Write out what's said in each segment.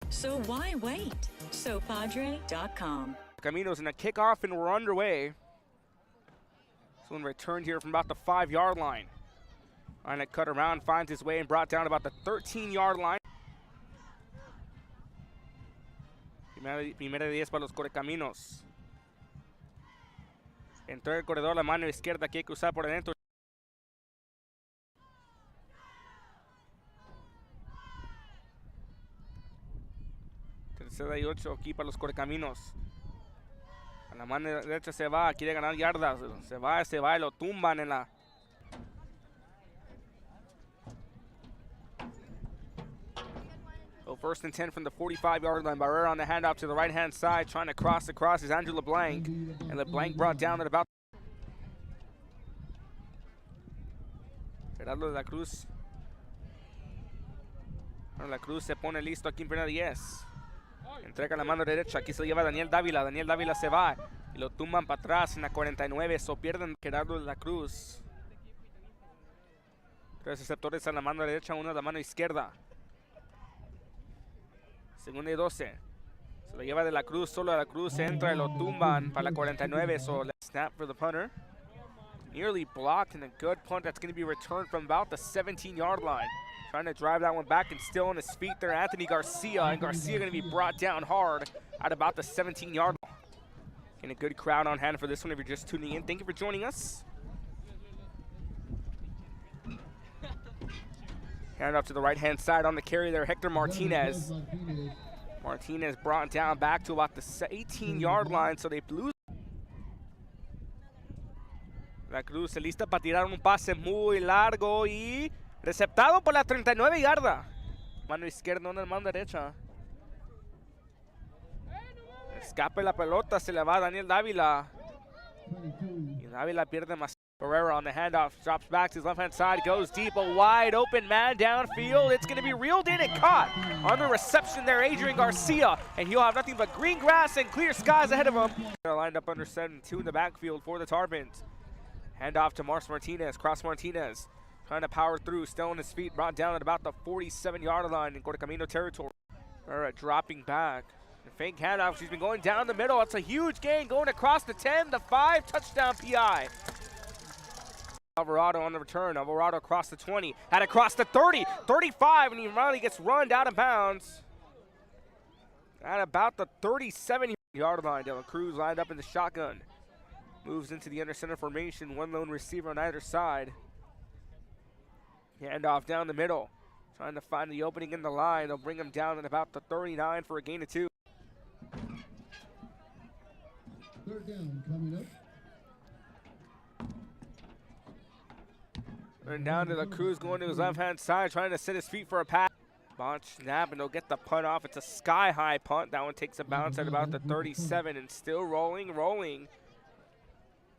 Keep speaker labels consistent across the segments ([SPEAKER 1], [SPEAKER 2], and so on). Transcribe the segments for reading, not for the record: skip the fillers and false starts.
[SPEAKER 1] So why wait? SoPadre.com.
[SPEAKER 2] Caminos in a kickoff, and we're underway. Someone returned here from about the 5-yard line. Trying to cut around, finds his way and brought down about the 13-yard line. Primera de 10 para los Correcaminos. Entró el corredor, la mano izquierda que hay que usar por adentro. Tercera y 8 aquí para los Correcaminos. A la mano derecha se va, quiere ganar yardas. Se va y lo tumban en la... So first and 10 from the 45-yard line. Barrera on the handoff to the right-hand side, trying to cross across is Andrew LeBlanc. And LeBlanc brought down at about... Gerardo de la Cruz. Bueno, la Cruz se pone listo aquí en primera 10. Entrega la mano derecha, aquí se lo lleva Daniel Dávila. Daniel Dávila se va y lo tumban para atrás en la 49. So pierden Gerardo de la Cruz. 3 receptores a la mano derecha, 1 a la mano izquierda. Segunda y 12. Se lo lleva de la Cruz, solo a la Cruz entra y lo tumban para la 49. So let's snap for the punter. Nearly blocked, and a good punt that's going to be returned from about the 17-yard line. Trying to drive that one back and still on his feet there, Anthony Garcia. And Garcia going to be brought down hard at about the 17-yard line. And a good crowd on hand for this one if you're just tuning in. Thank you for joining us. Hand up to the right-hand side on the carry there, Hector Martinez. Martinez brought down back to about the 18-yard line, so they lose. La Cruz se lista para tirar un pase muy largo y receptado por la 39 yarda. Mano izquierda, no en mano derecha. Escape la pelota, se le va a Daniel Dávila. Y Dávila pierde más. Barrera on the handoff, drops back to his left-hand side, goes deep, a wide open man downfield. It's going to be reeled in and caught on the reception there, Adrian Garcia. And he'll have nothing but green grass and clear skies ahead of him. They're lined up under 7-2 in the backfield for the Tarpons. Handoff to Mars Martinez, Cross Martinez. Trying to power through, still on his feet, brought down at about the 47-yard line in Correcamino territory. Barrera dropping back. The fake handoff, she's been going down the middle. It's a huge gain, going across the 10, the 5, touchdown PI. Alvarado on the return. Alvarado across the 20, had across the 30, 35, and he finally gets run out of bounds at about the 37-yard line. De La Cruz lined up in the shotgun. Moves into the under center formation, one lone receiver on either side. Handoff down the middle. Trying to find the opening in the line. They'll bring him down at about the 39 for a gain of 2.
[SPEAKER 3] Third down coming up.
[SPEAKER 2] And down to the Cruz going to his left-hand side, trying to set his feet for a pass. Launch snap, and they'll get the punt off. It's a sky-high punt. That one takes a bounce at about the 37, and still rolling.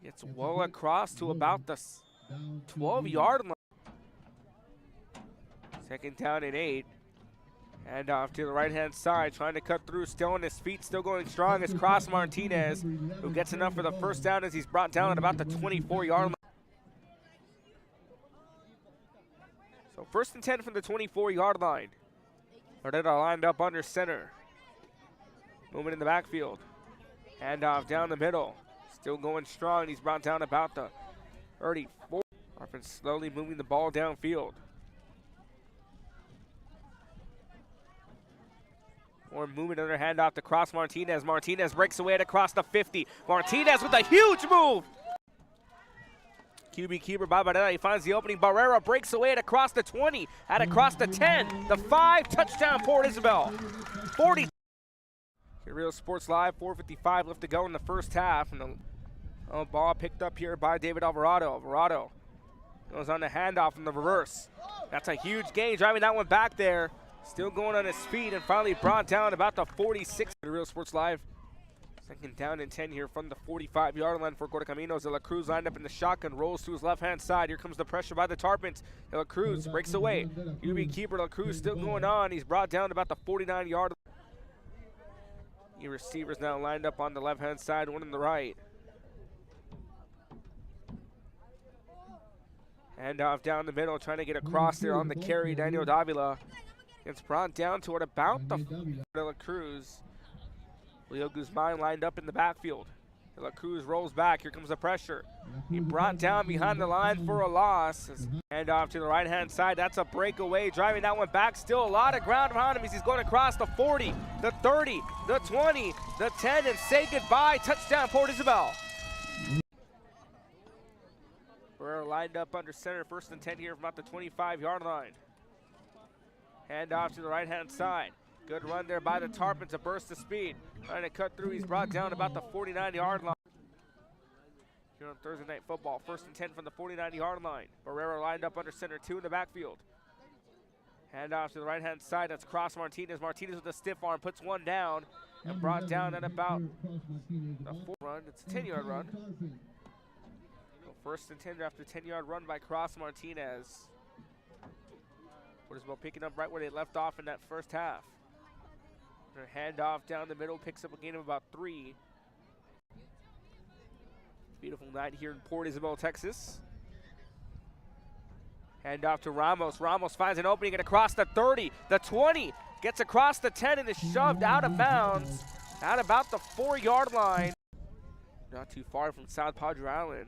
[SPEAKER 2] Gets well across to about the 12-yard line. Second down and 8. And off to the right-hand side, trying to cut through, still on his feet, still going strong is Cross Martinez, who gets enough for the first down as he's brought down at about the 24-yard line. So first and 10 from the 24-yard line. Barrera lined up under center. Moving in the backfield. Handoff down the middle. Still going strong. He's brought down about the 34. Harpin slowly moving the ball downfield. More movement, another handoff to Cross Martinez. Martinez breaks away at across the 50. Martinez with a huge move. QB keeper by Barrera. He finds the opening. Barrera breaks away at across the 20. At across the 10. The 5. Touchdown Port Isabel. 40. Real Sports Live. 4:55 left to go in the first half. And the ball picked up here by David Alvarado. Alvarado goes on the handoff in the reverse. That's a huge gain. Driving that one back there. Still going on his feet and finally brought down about the 46. Real Sports Live. Second down and 10 here from the 45-yard line for Correcaminos. De La Cruz lined up in the shotgun, rolls to his left-hand side. Here comes the pressure by the Tarpons. De La Cruz breaks away. UB keeper De La Cruz still going on. He's brought down about the 49-yard line. The receivers now lined up on the left-hand side, one on the right. Handoff down the middle, trying to get across there on the carry. Daniel Davila It's brought down to about the De La Cruz. Leo Guzman lined up in the backfield. De La Cruz rolls back. Here comes the pressure. He brought down behind the line for a loss. Hand off to the right-hand side. That's a breakaway. Driving that one back. Still a lot of ground behind him as he's going across the 40, the 30, the 20, the 10, and say goodbye. Touchdown, Port Isabel. We're lined up under center. 1st and 10 here from about the 25-yard line. Hand off to the right-hand side. Good run there by the Tarpons, a burst of speed. Trying to cut through, he's brought down about the 49-yard line. Here on Thursday Night Football, 1st and 10 from the 49-yard line. Barrera lined up under center, 2 in the backfield. Hand off to the right-hand side, that's Cross Martinez. Martinez with a stiff arm, puts one down, and brought down at about the 4 run. It's a 10-yard run. So 1st and 10 after 10-yard run by Cross Martinez. Port Isabel picking up right where they left off in that first half. Hand off down the middle, picks up a gain of about 3. Beautiful night here in Port Isabel, Texas. Hand off to Ramos. Ramos finds an opening and across the 30, the 20, gets across the 10 and is shoved out of bounds at about the 4-yard line. Not too far from South Padre Island.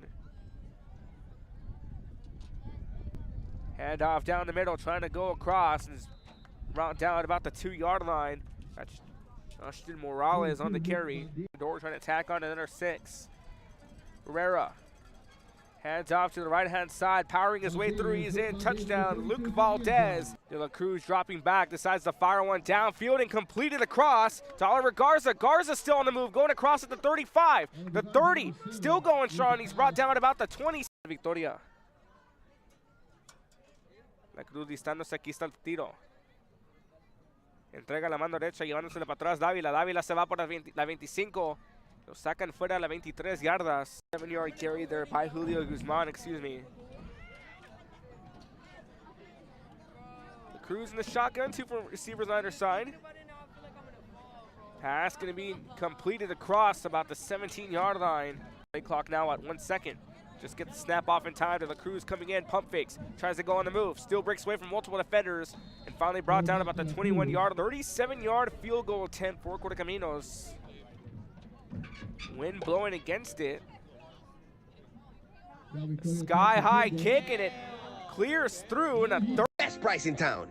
[SPEAKER 2] Hand off down the middle, trying to go across and is brought down at about the 2-yard line. That's Justin Morales on the carry. Door trying to tack on another 6. Herrera hands off to the right-hand side, powering his way through. He's in. Touchdown, Luke Valdez. De La Cruz dropping back, decides to fire one downfield and completed across to Oliver Garza. Garza still on the move, going across at the 35, the 30, still going strong. He's brought down at about the 20. Victoria. La Cruz listándose, aquí está el tiro. Entrega la mano derecha, llevándosela para atrás Dávila. Dávila se va por la 25. Lo sacan fuera de la 23 yardas. 7-yard carry there by Julio Guzman, excuse me. The Cruz in the shotgun, 2 receivers on either side. Pass going to be completed across about the 17-yard line. Play clock now at 1 second. Just get the snap off in time to the Cruz coming in, pump fakes, tries to go on the move, still breaks away from multiple defenders, and finally brought down about the 21-yard, 37-yard field goal attempt for Correcaminos. Wind blowing against it. Sky-high kick, and it clears through in a third.
[SPEAKER 4] Best price in town.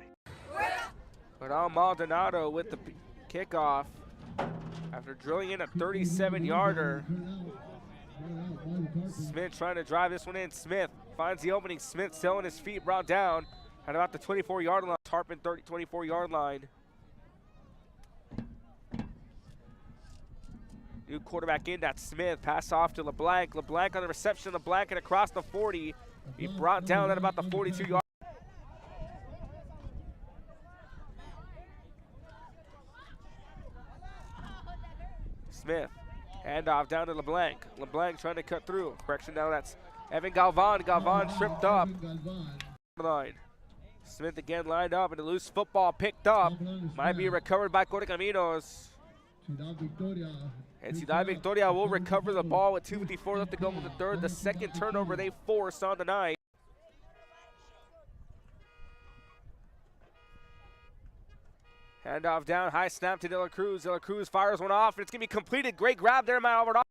[SPEAKER 2] But Maldonado with the kickoff after drilling in a 37-yarder. Smith trying to drive this one in. Smith finds the opening. Smith still on his feet, brought down at about the 24-yard line. Tarpon 24-yard line. New quarterback in, that's Smith. Pass off to LeBlanc. LeBlanc on the reception. LeBlanc and across the 40. He brought down at about the 42-yard. Smith. Handoff down to LeBlanc. LeBlanc trying to cut through. Correction now, that's Evan Galvan. Galvan tripped up. Line. Smith again lined up, and a loose football picked up. Might be recovered by Correcaminos. And Ciudad Victoria will recover the ball with 2:54 left to go in the third. The second turnover they forced on the night. Handoff down, high snap to De La Cruz. De La Cruz fires one off, and it's going to be completed. Great grab there, Matt Alvarado.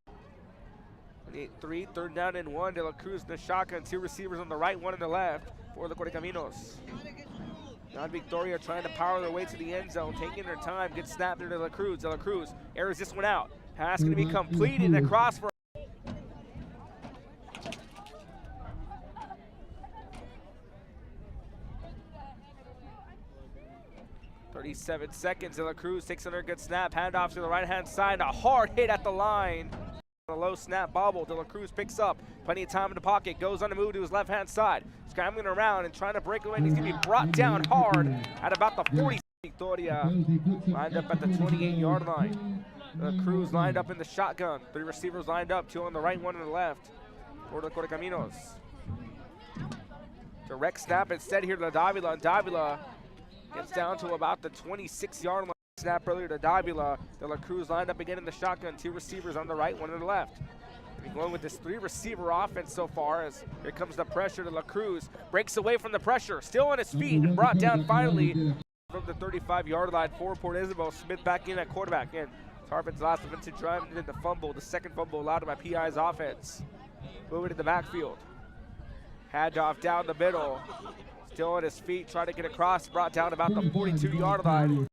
[SPEAKER 2] 3, 3rd down and 1. De La Cruz in the shotgun. 2 receivers on the right, 1 on the left for the Correcaminos. Ciudad Victoria trying to power their way to the end zone, taking their time. Good snap there to De La Cruz. De La Cruz airs this one out. Pass going to be completed across for 37 seconds. De La Cruz takes another good snap. Handoff to the right-hand side. A hard hit at the line. A low snap bobble. De La Cruz picks up. Plenty of time in the pocket. Goes on the move to his left-hand side. Scrambling around and trying to break away. And he's going to be brought down hard at about the 40. Victoria lined up at the 28-yard line. De La Cruz lined up in the shotgun. 3 receivers lined up. 2 on the right, 1 on the left for the Correcaminos. Direct snap instead here to Davila. And Davila gets down to about the 26-yard line. Snap earlier to Davila. De La Cruz lined up again in the shotgun. 2 receivers on the right, 1 on the left. We're going with this 3-receiver offense so far as here comes the pressure. De La Cruz breaks away from the pressure. Still on his feet and brought down finally From the 35-yard line for Port Isabel, Smith back in at quarterback. Again, Tarpon's last offensive drive and then the fumble, the second fumble allowed by PI's offense. Moving to the backfield. Handoff down the middle. Still on his feet, trying to get across, brought down about the 42-yard line.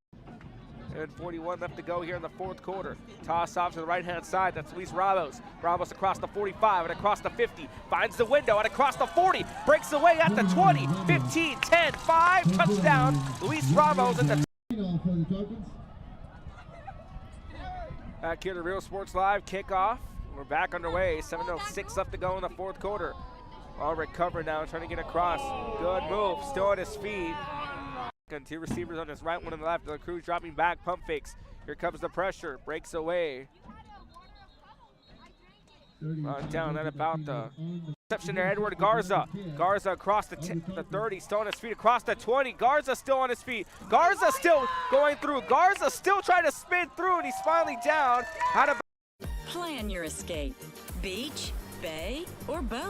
[SPEAKER 2] And 41 left to go here in the fourth quarter. Toss off to the right-hand side. That's Luis Ramos. Ramos across the 45 and across the 50. Finds the window and across the 40. Breaks away at the 20, 15, 10, 5. Touchdown, Luis Ramos in the back here to Real Sports Live kickoff. We're back underway. 7:06 left to go in the fourth quarter. All recovered now, trying to get across. Good move, still on his feet. Two receivers on his right, one on the left. The crew's dropping back, pump fakes. Here comes the pressure, breaks away. Down at about the reception there, Edward Garza. Garza across the 30, still on his feet, across the 20. Garza still on his feet. Garza still going through. Garza still trying to spin through, and he's finally down.
[SPEAKER 1] Plan your escape. Beach, bay, or boat.